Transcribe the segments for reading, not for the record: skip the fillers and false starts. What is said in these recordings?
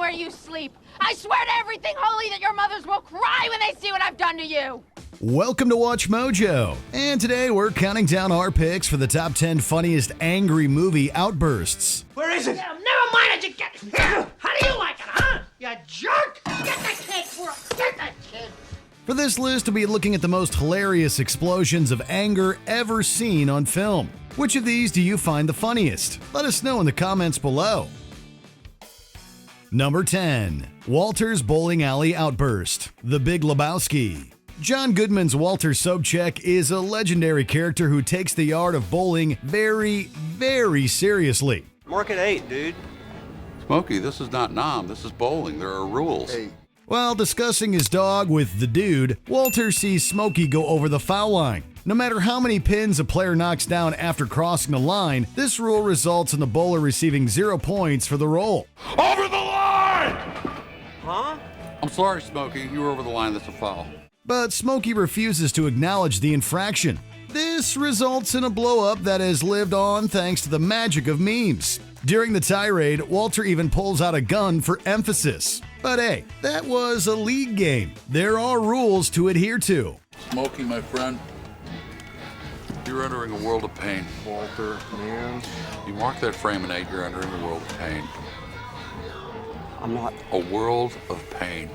where you sleep. I swear to everything holy that your mothers will cry when they see what I've done to you. Welcome to Watch Mojo, and today we're counting down our picks for the top 10 funniest angry movie outbursts. Where is it? Yeah, never mind it, you get. How do you like it, huh? You jerk! Get the kid, Squirrel! Get the kid! For this list, we'll be looking at the most hilarious explosions of anger ever seen on film. Which of these do you find the funniest? Let us know in the comments below. Number 10. Walter's Bowling Alley Outburst, The Big Lebowski. John Goodman's Walter Sobchak is a legendary character who takes the art of bowling very, very seriously. Mark at 8, dude. Smokey, this is not Nam. This is bowling. There are rules. Hey. While discussing his dog with the dude, Walter sees Smokey go over the foul line. No matter how many pins a player knocks down after crossing the line, this rule results in the bowler receiving 0 points for the roll. Over the line! Huh? I'm sorry, Smokey. You were over the line. That's a foul. But Smokey refuses to acknowledge the infraction. This results in a blow-up that has lived on thanks to the magic of memes. During the tirade, Walter even pulls out a gun for emphasis. But hey, that was a league game. There are rules to adhere to. Smokey, my friend, you're entering a world of pain. Walter, man. You mark that frame and 8, you're entering a world of pain. I'm not. A world of pain.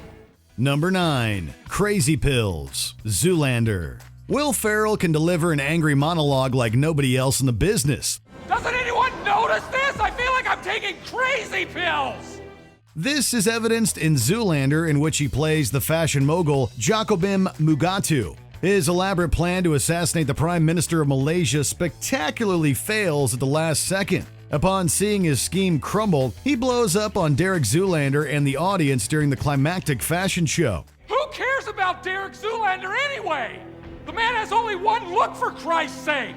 Number 9. Crazy Pills, Zoolander. Will Ferrell can deliver an angry monologue like nobody else in the business. Doesn't anyone notice this? I feel like I'm taking crazy pills! This is evidenced in Zoolander, in which he plays the fashion mogul Jacobim Mugatu. His elaborate plan to assassinate the Prime Minister of Malaysia spectacularly fails at the last second. Upon seeing his scheme crumble, he blows up on Derek Zoolander and the audience during the climactic fashion show. Who cares about Derek Zoolander anyway? The man has only one look, for Christ's sake!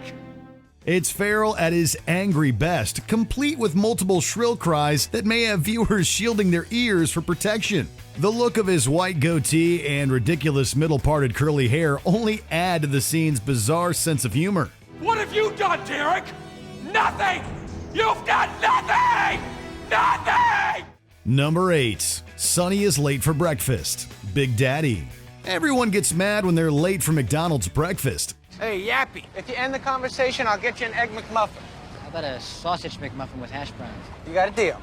It's Ferrell at his angry best, complete with multiple shrill cries that may have viewers shielding their ears for protection. The look of his white goatee and ridiculous middle-parted curly hair only add to the scene's bizarre sense of humor. What have you done, Derek? Nothing! You've done nothing! Nothing! Number 8. Sonny is late for breakfast, Big Daddy. Everyone gets mad when they're late for McDonald's breakfast. Hey, Yappy, if you end the conversation, I'll get you an Egg McMuffin. How about a sausage McMuffin with hash browns? You got a deal.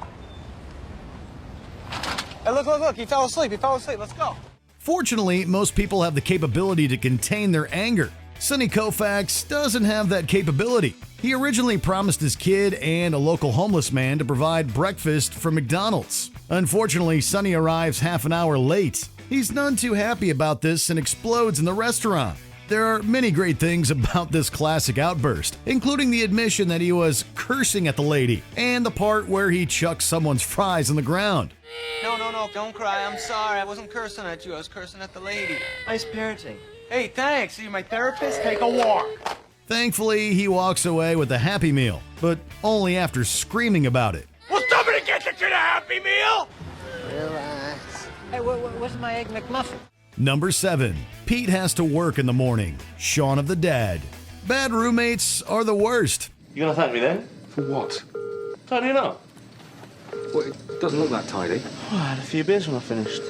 Hey, look, he fell asleep, let's go. Fortunately, most people have the capability to contain their anger. Sonny Koufax doesn't have that capability. He originally promised his kid and a local homeless man to provide breakfast from McDonald's. Unfortunately, Sonny arrives half an hour late. He's none too happy about this and explodes in the restaurant. There are many great things about this classic outburst, including the admission that he was cursing at the lady and the part where he chucks someone's fries on the ground. No, don't cry. I'm sorry. I wasn't cursing at you. I was cursing at the lady. Nice parenting. Hey, thanks. Are you my therapist? Take a walk. Thankfully, he walks away with a Happy Meal, but only after screaming about it. Will somebody get you to the Happy Meal? Relax. Hey, where's my Egg McMuffin? Number 7. Pete has to work in the morning, Shaun of the Dead. Bad roommates are the worst. You gonna thank me then? For what? Tidying up. Well, it doesn't look that tidy. I had a few beers when I finished.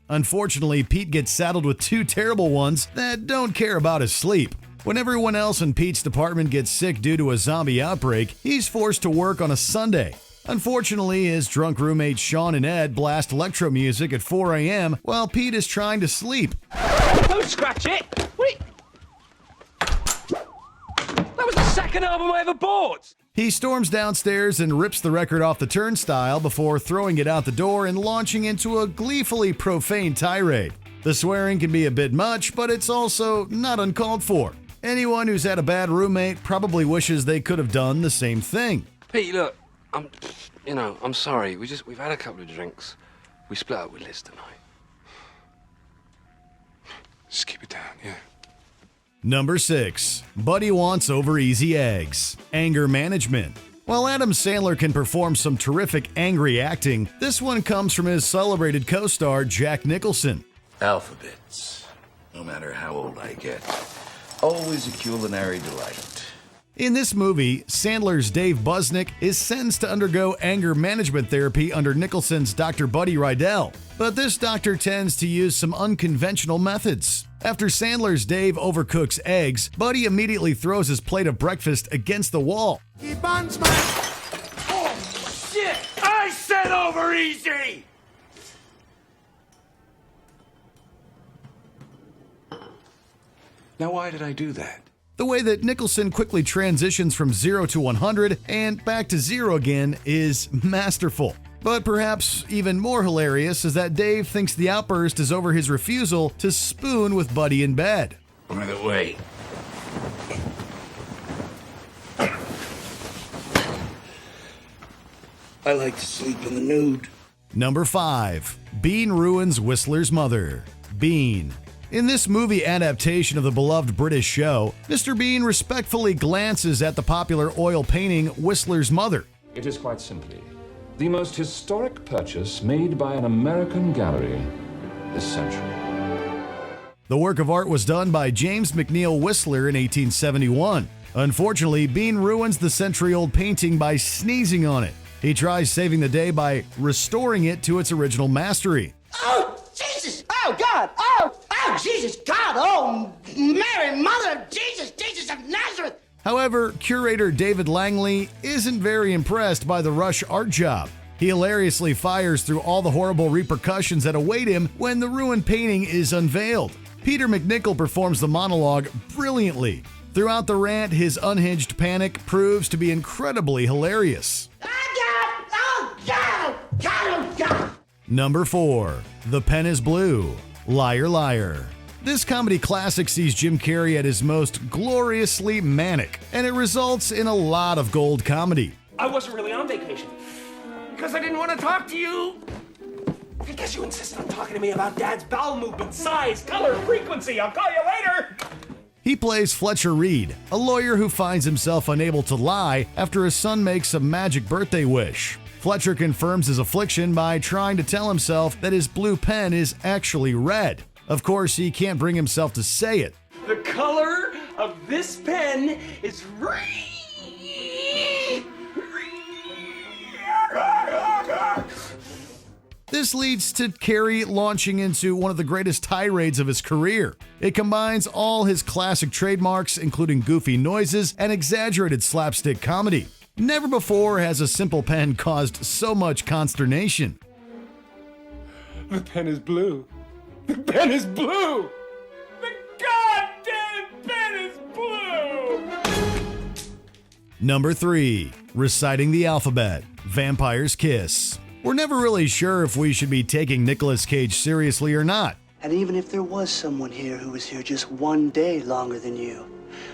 Unfortunately, Pete gets saddled with 2 terrible ones that don't care about his sleep. When everyone else in Pete's department gets sick due to a zombie outbreak, he's forced to work on a Sunday. Unfortunately, his drunk roommates Shaun and Ed blast electro music at 4 a.m. while Pete is trying to sleep. Don't scratch it! Wait! That was the second album I ever bought! He storms downstairs and rips the record off the turnstile before throwing it out the door and launching into a gleefully profane tirade. The swearing can be a bit much, but it's also not uncalled for. Anyone who's had a bad roommate probably wishes they could have done the same thing. Pete, look, I'm sorry. We've had a couple of drinks. We split up with Liz tonight. Just keep it down, yeah. Number 6. Buddy wants over easy eggs, Anger Management. While Adam Sandler can perform some terrific angry acting, this one comes from his celebrated co-star Jack Nicholson. Alphabets, no matter how old I get, always a culinary delight. In this movie, Sandler's Dave Busnick is sentenced to undergo anger management therapy under Nicholson's Dr. Buddy Rydell, but this doctor tends to use some unconventional methods. After Sandler's Dave overcooks eggs, Buddy immediately throws his plate of breakfast against the wall. He burns my... Oh, shit! I said over easy! Now, why did I do that? The way that Nicholson quickly transitions from 0 to 100 and back to 0 again is masterful. But perhaps even more hilarious is that Dave thinks the outburst is over his refusal to spoon with Buddy in bed. By the way, I like to sleep in the nude. Number 5. Bean ruins Whistler's mother. Bean. In this movie adaptation of the beloved British show, Mr. Bean respectfully glances at the popular oil painting Whistler's Mother. It is quite simply the most historic purchase made by an American gallery this century. The work of art was done by James McNeill Whistler in 1871. Unfortunately, Bean ruins the century-old painting by sneezing on it. He tries saving the day by restoring it to its original mastery. Oh, Jesus! Oh, God! Oh, Jesus! God! Oh, Mary, Mother of Jesus! Jesus of Nazareth! However, curator David Langley isn't very impressed by the rush art job. He hilariously fires through all the horrible repercussions that await him when the ruined painting is unveiled. Peter MacNicol performs the monologue brilliantly. Throughout the rant, his unhinged panic proves to be incredibly hilarious. Oh, God! Oh, God! Number 4. The Pen is Blue. Liar, Liar. This comedy classic sees Jim Carrey at his most gloriously manic, and it results in a lot of gold comedy. I wasn't really on vacation. Because I didn't want to talk to you. Because you insisted on talking to me about Dad's bowel movement, size, color, frequency. I'll call you later. He plays Fletcher Reed, a lawyer who finds himself unable to lie after his son makes a magic birthday wish. Fletcher confirms his affliction by trying to tell himself that his blue pen is actually red. Of course, he can't bring himself to say it. The color of this pen is This leads to Carrey launching into one of the greatest tirades of his career. It combines all his classic trademarks, including goofy noises and exaggerated slapstick comedy. Never before has a simple pen caused so much consternation. The pen is blue. The pen is blue! The goddamn pen is blue! Number 3. Reciting the Alphabet. Vampire's Kiss. We're never really sure if we should be taking Nicolas Cage seriously or not. And even if there was someone here who was here just one day longer than you,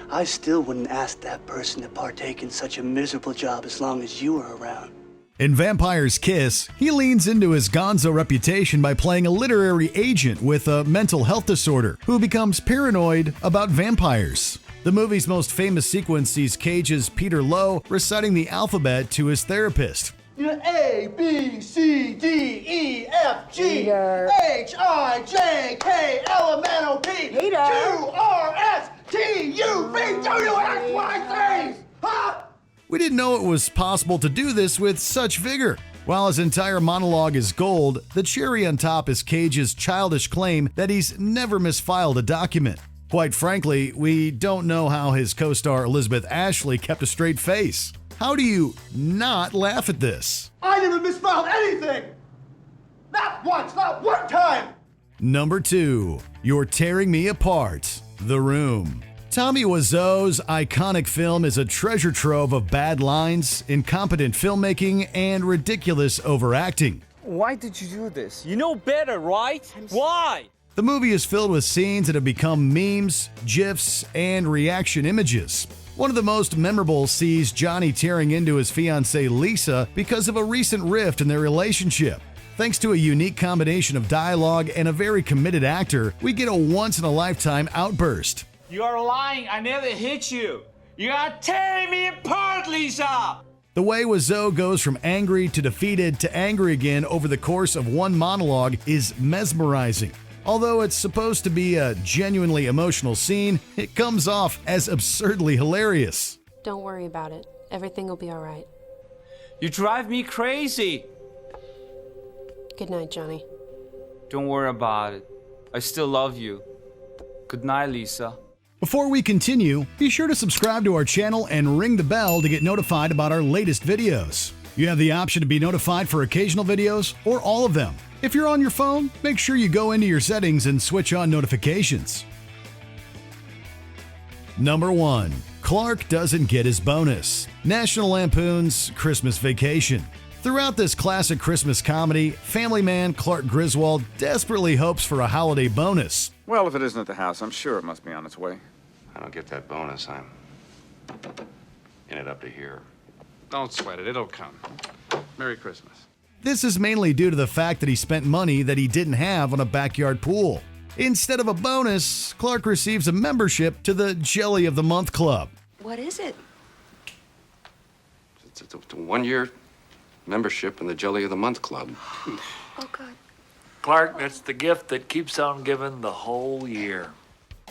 I still wouldn't ask that person to partake in such a miserable job as long as you were around. In Vampire's Kiss, he leans into his gonzo reputation by playing a literary agent with a mental health disorder who becomes paranoid about vampires. The movie's most famous sequence sees Cage's Peter Lowe reciting the alphabet to his therapist. A, B, C, D, E, F, G, H, I, J, K, L, M, N, O, P, Q, R, S, T, U, V, W, X, Y, Z! Huh? We didn't know it was possible to do this with such vigor. While his entire monologue is gold, the cherry on top is Cage's childish claim that he's never misfiled a document. Quite frankly, we don't know how his co-star Elizabeth Ashley kept a straight face. How do you not laugh at this? I never misspelled anything! Not once, not one time! Number 2. You're Tearing Me Apart. The Room. Tommy Wiseau's iconic film is a treasure trove of bad lines, incompetent filmmaking, and ridiculous overacting. Why did you do this? You know better, right? Why? The movie is filled with scenes that have become memes, GIFs, and reaction images. One of the most memorable sees Johnny tearing into his fiancée Lisa because of a recent rift in their relationship. Thanks to a unique combination of dialogue and a very committed actor, we get a once-in-a-lifetime outburst. You are lying. I never hit you. You are tearing me apart, Lisa! The way Wiseau goes from angry to defeated to angry again over the course of one monologue is mesmerizing. Although it's supposed to be a genuinely emotional scene, it comes off as absurdly hilarious. Don't worry about it. Everything will be all right. You drive me crazy. Good night, Johnny. Don't worry about it. I still love you. Good night, Lisa. Before we continue, be sure to subscribe to our channel and ring the bell to get notified about our latest videos. You have the option to be notified for occasional videos or all of them. If you're on your phone, make sure you go into your settings and switch on notifications. Number 1. Clark doesn't get his bonus. National Lampoon's Christmas Vacation. Throughout this classic Christmas comedy, family man Clark Griswold desperately hopes for a holiday bonus. Well, if it isn't at the house, I'm sure it must be on its way. I don't get that bonus. I'm in it up to here. Don't sweat it. It'll come. Merry Christmas. This is mainly due to the fact that he spent money that he didn't have on a backyard pool. Instead of a bonus, Clark receives a membership to the Jelly of the Month Club. What is it? It's a 1-year membership in the Jelly of the Month Club. Oh, God. Clark, that's the gift that keeps on giving the whole year.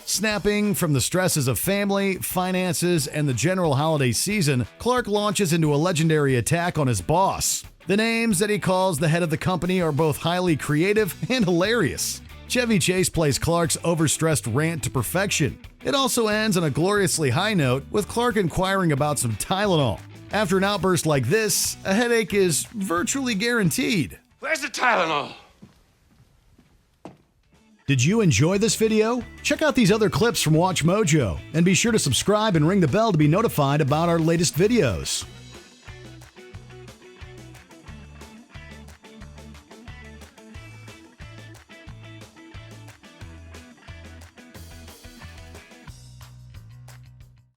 Snapping from the stresses of family, finances, and the general holiday season, Clark launches into a legendary attack on his boss. The names that he calls the head of the company are both highly creative and hilarious. Chevy Chase plays Clark's overstressed rant to perfection. It also ends on a gloriously high note with Clark inquiring about some Tylenol. After an outburst like this, a headache is virtually guaranteed. Where's the Tylenol? Did you enjoy this video? Check out these other clips from WatchMojo, and be sure to subscribe and ring the bell to be notified about our latest videos.